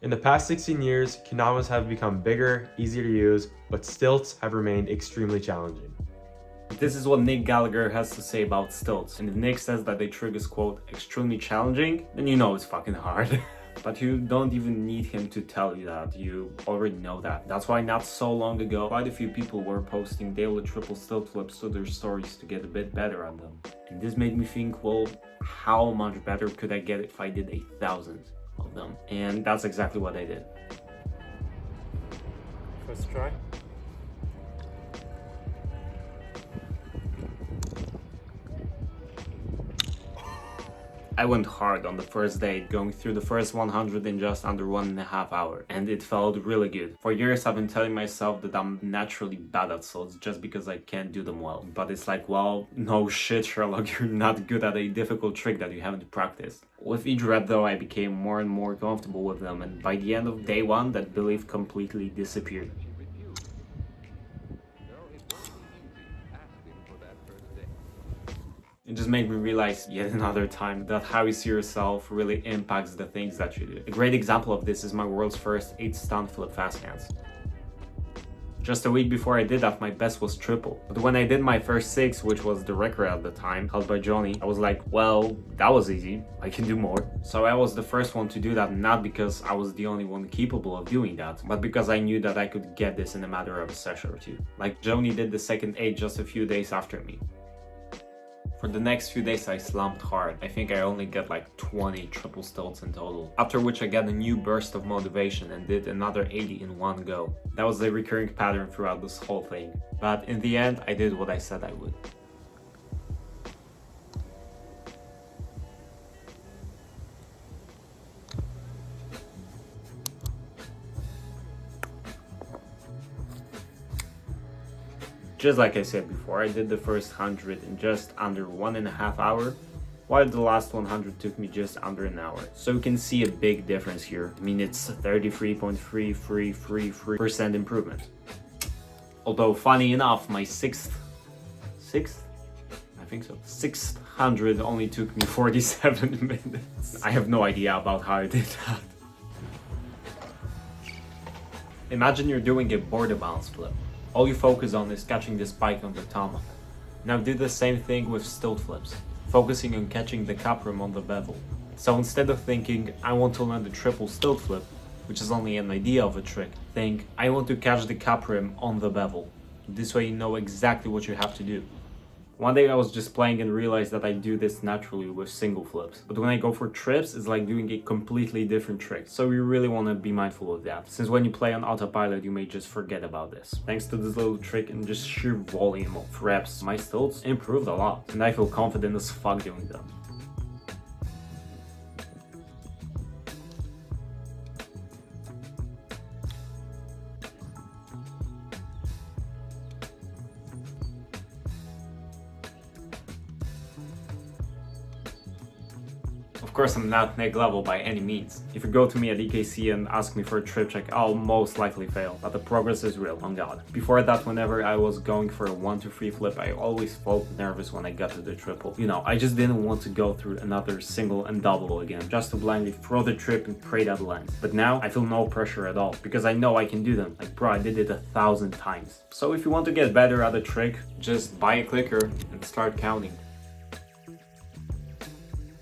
In the past 16 years, kendamas have become bigger, easier to use, but stilts have remained extremely challenging. This is what Nick Gallagher has to say about stilts, and if Nick says that they trick is quote extremely challenging, then you know it's fucking hard. But you don't even need him to tell you that, you already know that. That's why not so long ago, quite a few people were posting daily triple stilt flips to their stories to get a bit better at them. And this made me think, well, how much better could I get if I did 1,000 of them? And that's exactly what I did. First try. I went hard on the first day, going through the first 100 in just under 1.5 hours, and it felt really good. For years I've been telling myself that I'm naturally bad at stilts just because I can't do them well. But it's like, well, no shit, Sherlock, you're not good at a difficult trick that you haven't practiced. With each rep though, I became more and more comfortable with them, and by the end of day one, that belief completely disappeared. It just made me realize yet another time that how you see yourself really impacts the things that you do. A great example of this is my world's first 8 stunt flip fast hands. Just a week before I did that, my best was triple. But when I did my first 6, which was the record at the time, held by Johnny, I was like, well, that was easy, I can do more. So I was the first one to do that, not because I was the only one capable of doing that, but because I knew that I could get this in a matter of a session or two. Like Johnny did the second 8 just a few days after me. For the next few days I slumped hard. I think I only got like 20 triple stilts in total. After which I got a new burst of motivation and did another 80 in one go. That was a recurring pattern throughout this whole thing. But in the end, I did what I said I would. Just like I said before, I did the first 100 in just under 1.5 hours, while the last 100 took me just under an hour. So you can see a big difference here. I mean, it's 33.3333% improvement. Although, funny enough, my sixth, I think so, 600 only took me 47 minutes. I have no idea about how I did that. Imagine you're doing a border bounce flip. All you focus on is catching the spike on the tarmac. Now do the same thing with stilt flips, focusing on catching the cap rim on the bevel. So instead of thinking, I want to learn the triple stilt flip, which is only an idea of a trick, think, I want to catch the cap rim on the bevel. This way you know exactly what you have to do. One day I was just playing and realized that I do this naturally with single flips. But when I go for trips, it's like doing a completely different trick. So you really want to be mindful of that. Since when you play on autopilot, you may just forget about this. Thanks to this little trick and just sheer volume of reps, my stilts improved a lot. And I feel confident as fuck doing them. Of course, I'm not next level by any means. If you go to me at EKC and ask me for a trip check, I'll most likely fail, but the progress is real, on God. Before that, whenever I was going for a 1-2-3 flip, I always felt nervous when I got to the triple. You know, I just didn't want to go through another single and double again, just to blindly throw the trip and pray that lands. But now, I feel no pressure at all, because I know I can do them. Like, bro, I did it 1,000 times. So if you want to get better at a trick, just buy a clicker and start counting.